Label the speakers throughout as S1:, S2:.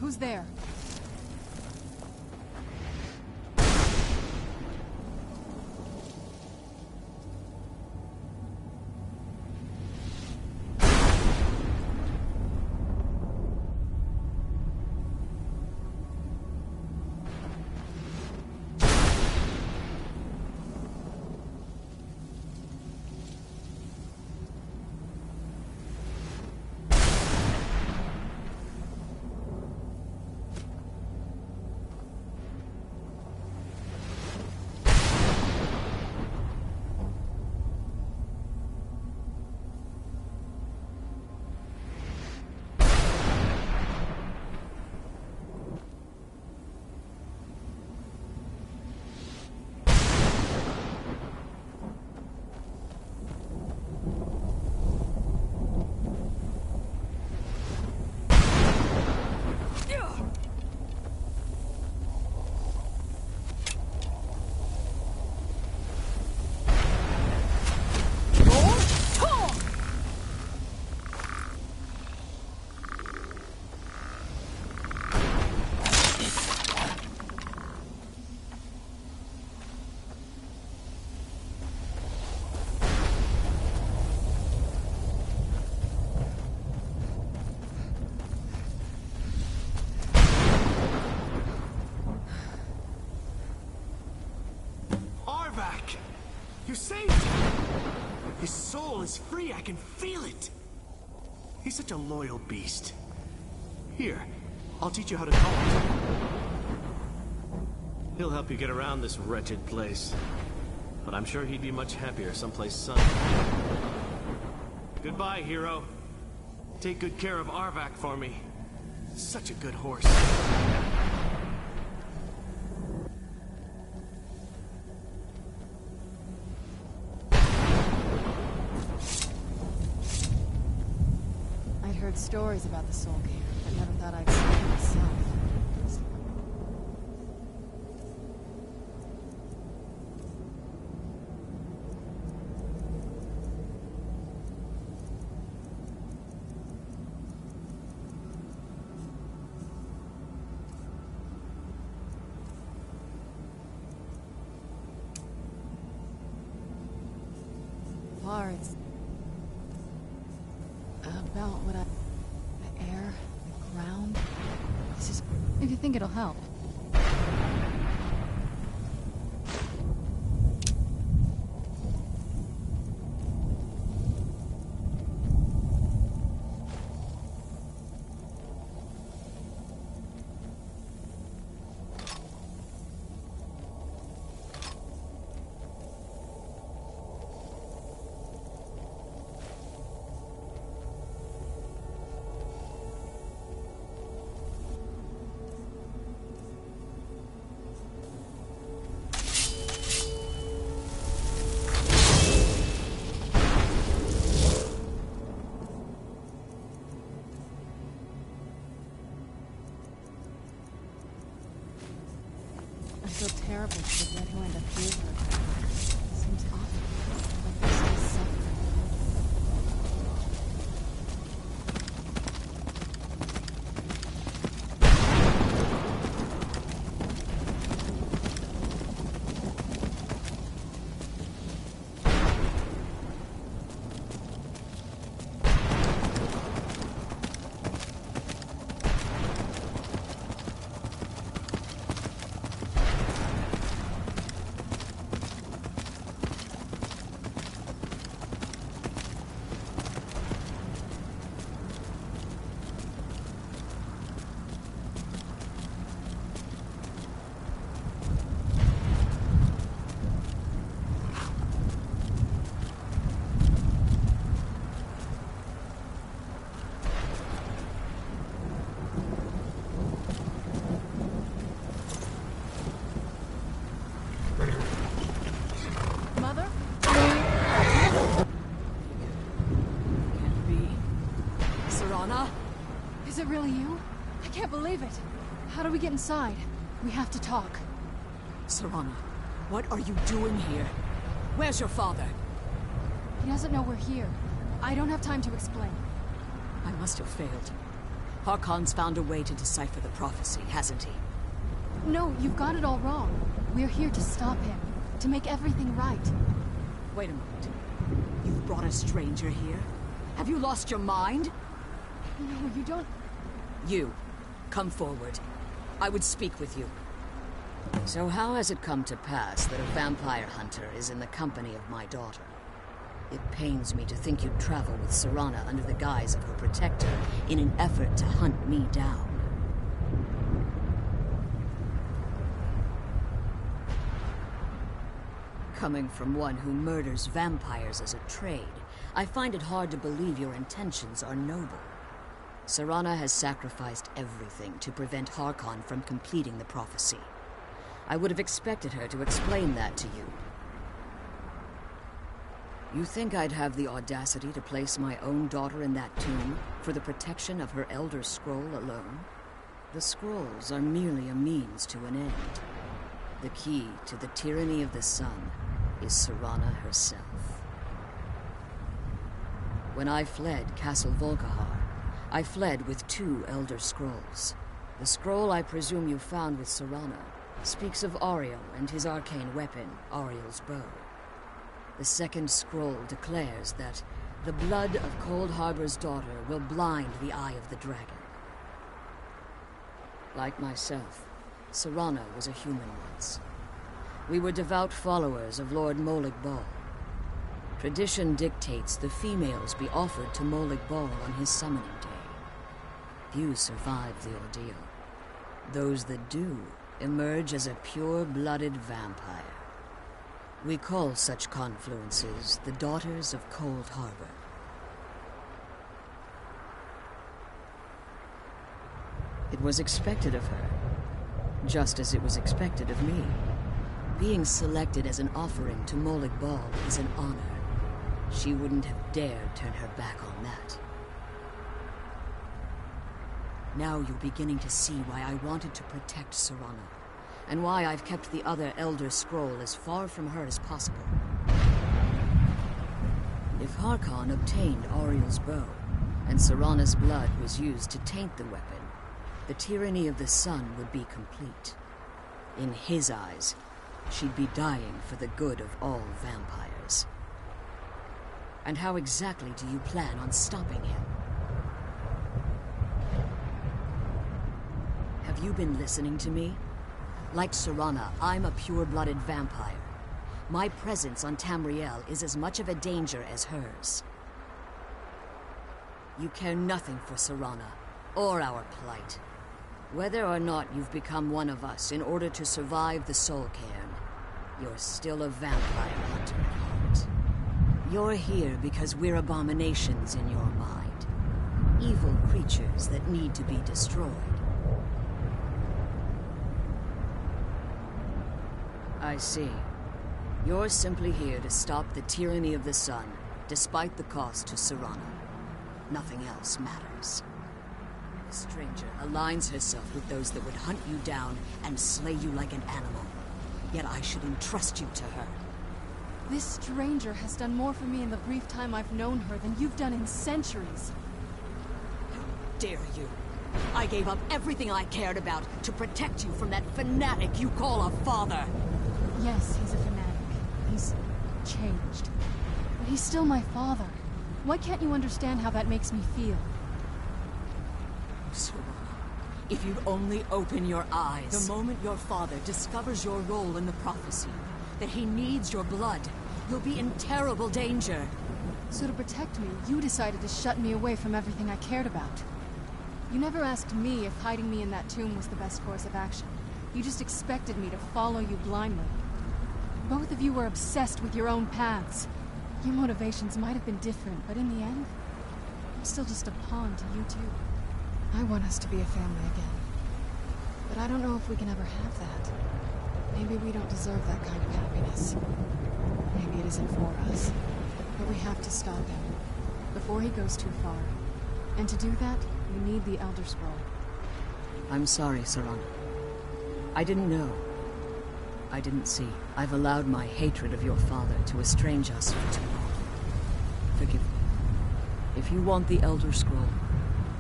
S1: Who's there?
S2: You saved him! His soul is free, I can feel it! He's such a loyal beast. Here, I'll teach you how to talk. He'll help you get around this wretched place. But I'm sure he'd be much happier someplace sunny. Goodbye, hero. Take good care of Arvak for me. Such a good horse.
S1: Heard stories about the Soul Cave, but never thought I'd see it myself. It's about what the air, the ground. This is... If you think it'll help. I feel terrible for the dead who end up here. Seems awful. Like they're still suffering. Is it really you? I can't believe it. How do we get inside? We have to talk.
S3: Serana, what are you doing here? Where's your father?
S1: He doesn't know we're here. I don't have time to explain.
S3: I must have failed. Harkon's found a way to decipher the prophecy, hasn't he?
S1: No, you've got it all wrong. We're here to stop him, to make everything right.
S3: Wait a moment. You've brought a stranger here? Have you lost your mind?
S1: No, you don't...
S3: You, come forward. I would speak with you. So how has it come to pass that a vampire hunter is in the company of my daughter? It pains me to think you'd travel with Serana under the guise of her protector in an effort to hunt me down. Coming from one who murders vampires as a trade, I find it hard to believe your intentions are noble. Serana has sacrificed everything to prevent Harkon from completing the prophecy. I would have expected her to explain that to you. You think I'd have the audacity to place my own daughter in that tomb for the protection of her Elder Scroll alone? The scrolls are merely a means to an end. The key to the tyranny of the sun is Serana herself. When I fled Castle Volkihar, I fled with 2 Elder Scrolls. The scroll I presume you found with Serana speaks of Ariel and his arcane weapon, Ariel's bow. The second scroll declares that the blood of Cold Harbor's daughter will blind the eye of the dragon. Like myself, Serana was a human once. We were devout followers of Lord Molag Bal. Tradition dictates the females be offered to Molag Bal on his summoning day. Few survive the ordeal. Those that do emerge as a pure-blooded vampire. We call such confluences the Daughters of Cold Harbor. It was expected of her, just as it was expected of me. Being selected as an offering to Molag Bal is an honor. She wouldn't have dared turn her back on that. Now you're beginning to see why I wanted to protect Serana, and why I've kept the other Elder Scroll as far from her as possible. If Harkon obtained Ariel's bow, and Serana's blood was used to taint the weapon, the tyranny of the sun would be complete. In his eyes, she'd be dying for the good of all vampires. And how exactly do you plan on stopping him? Have you been listening to me? Like Serana, I'm a pure-blooded vampire. My presence on Tamriel is as much of a danger as hers. You care nothing for Serana, or our plight. Whether or not you've become one of us in order to survive the Soul Cairn, you're still a vampire hunter at heart. You're here because we're abominations in your mind. Evil creatures that need to be destroyed. I see. You're simply here to stop the tyranny of the sun, despite the cost to Serana. Nothing else matters. The stranger aligns herself with those that would hunt you down and slay you like an animal. Yet I should entrust you to her.
S1: This stranger has done more for me in the brief time I've known her than you've done in centuries.
S3: How dare you! I gave up everything I cared about to protect you from that fanatic you call a father!
S1: Yes, he's a fanatic. He's changed. But he's still my father. Why can't you understand how that makes me feel?
S3: Serana, if you'd only open your eyes. The moment your father discovers your role in the prophecy, that he needs your blood, you'll be in terrible danger.
S1: So to protect me, you decided to shut me away from everything I cared about. You never asked me if hiding me in that tomb was the best course of action. You just expected me to follow you blindly. Both of you were obsessed with your own paths. Your motivations might have been different, but in the end, I'm still just a pawn to you two. I want us to be a family again. But I don't know if we can ever have that. Maybe we don't deserve that kind of happiness. Maybe it isn't for us. But we have to stop him, before he goes too far. And to do that, we need the Elder Scroll.
S3: I'm sorry, Serana. I didn't know. I didn't see. I've allowed my hatred of your father to estrange us for too long. Forgive me. If you want the Elder Scroll,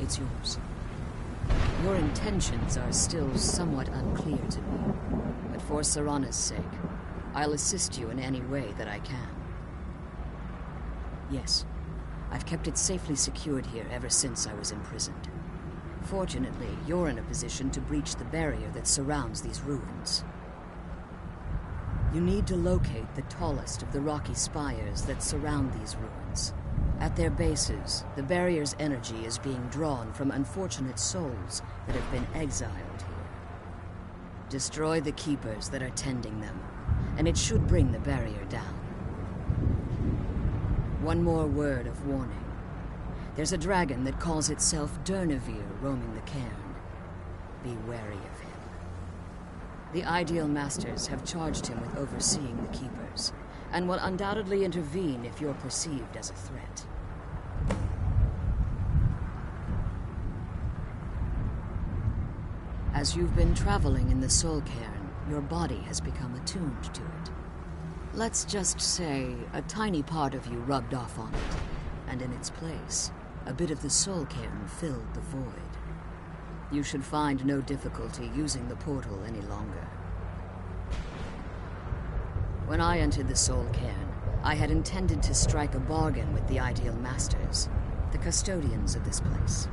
S3: it's yours. Your intentions are still somewhat unclear to me, but for Serana's sake, I'll assist you in any way that I can. Yes, I've kept it safely secured here ever since I was imprisoned. Fortunately, you're in a position to breach the barrier that surrounds these ruins. You need to locate the tallest of the rocky spires that surround these ruins. At their bases, the barrier's energy is being drawn from unfortunate souls that have been exiled here. Destroy the keepers that are tending them, and it should bring the barrier down. One more word of warning. There's a dragon that calls itself Durnevere roaming the cairn. Be wary of him. The Ideal Masters have charged him with overseeing the keepers, and will undoubtedly intervene if you're perceived as a threat. As you've been traveling in the Soul Cairn, your body has become attuned to it. Let's just say a tiny part of you rubbed off on it, and in its place, a bit of the Soul Cairn filled the void. You should find no difficulty using the portal any longer. When I entered the Soul Cairn, I had intended to strike a bargain with the Ideal Masters, the custodians of this place.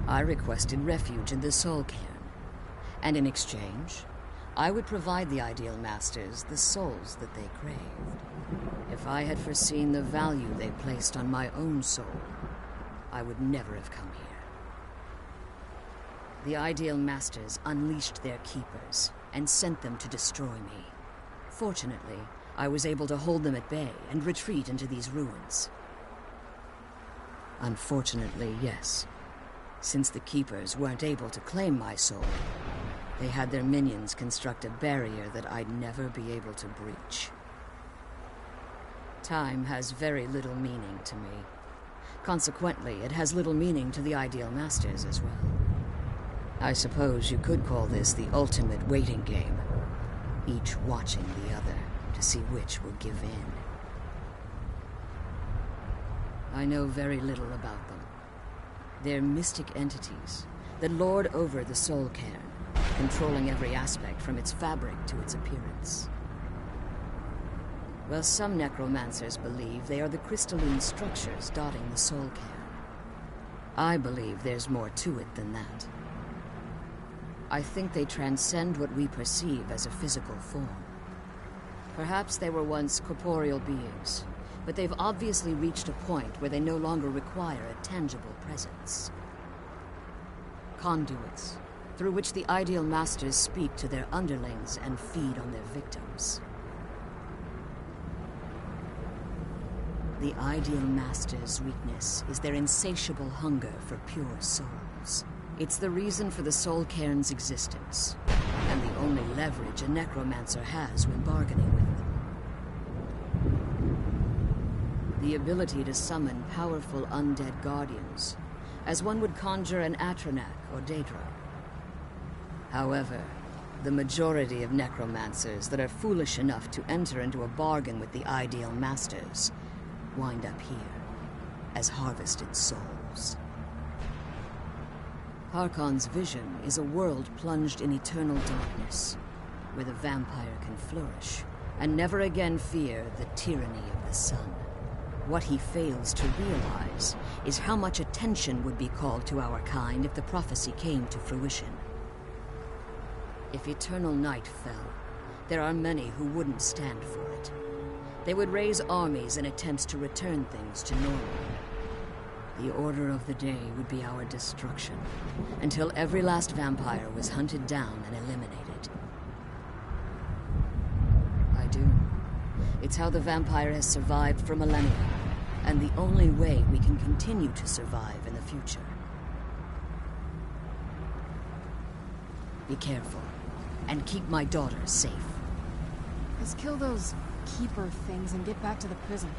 S3: I requested refuge in the Soul Cairn, and in exchange, I would provide the Ideal Masters the souls that they craved. If I had foreseen the value they placed on my own soul, I would never have come here. The Ideal Masters unleashed their keepers and sent them to destroy me. Fortunately, I was able to hold them at bay and retreat into these ruins. Unfortunately, yes. Since the keepers weren't able to claim my soul, they had their minions construct a barrier that I'd never be able to breach. Time has very little meaning to me. Consequently, it has little meaning to the Ideal Masters as well. I suppose you could call this the ultimate waiting game, each watching the other to see which will give in. I know very little about them. They're mystic entities that lord over the Soul Cairn, controlling every aspect from its fabric to its appearance. Well, some necromancers believe they are the crystalline structures dotting the Soul Cairn. I believe there's more to it than that. I think they transcend what we perceive as a physical form. Perhaps they were once corporeal beings, but they've obviously reached a point where they no longer require a tangible presence. Conduits, through which the Ideal Masters speak to their underlings and feed on their victims. The Ideal Masters' weakness is their insatiable hunger for pure souls. It's the reason for the Soul Cairn's existence, and the only leverage a necromancer has when bargaining with them. The ability to summon powerful undead guardians, as one would conjure an Atronak or Daedra. However, the majority of necromancers that are foolish enough to enter into a bargain with the Ideal Masters wind up here as harvested souls. Harkon's vision is a world plunged in eternal darkness, where the vampire can flourish and never again fear the tyranny of the sun. What he fails to realize is how much attention would be called to our kind if the prophecy came to fruition. If eternal night fell, there are many who wouldn't stand for it. They would raise armies in attempts to return things to normal. The order of the day would be our destruction, until every last vampire was hunted down and eliminated. I do. It's how the vampire has survived for millennia, and the only way we can continue to survive in the future. Be careful, and keep my daughter safe.
S1: Let's kill those keeper things and get back to the prison.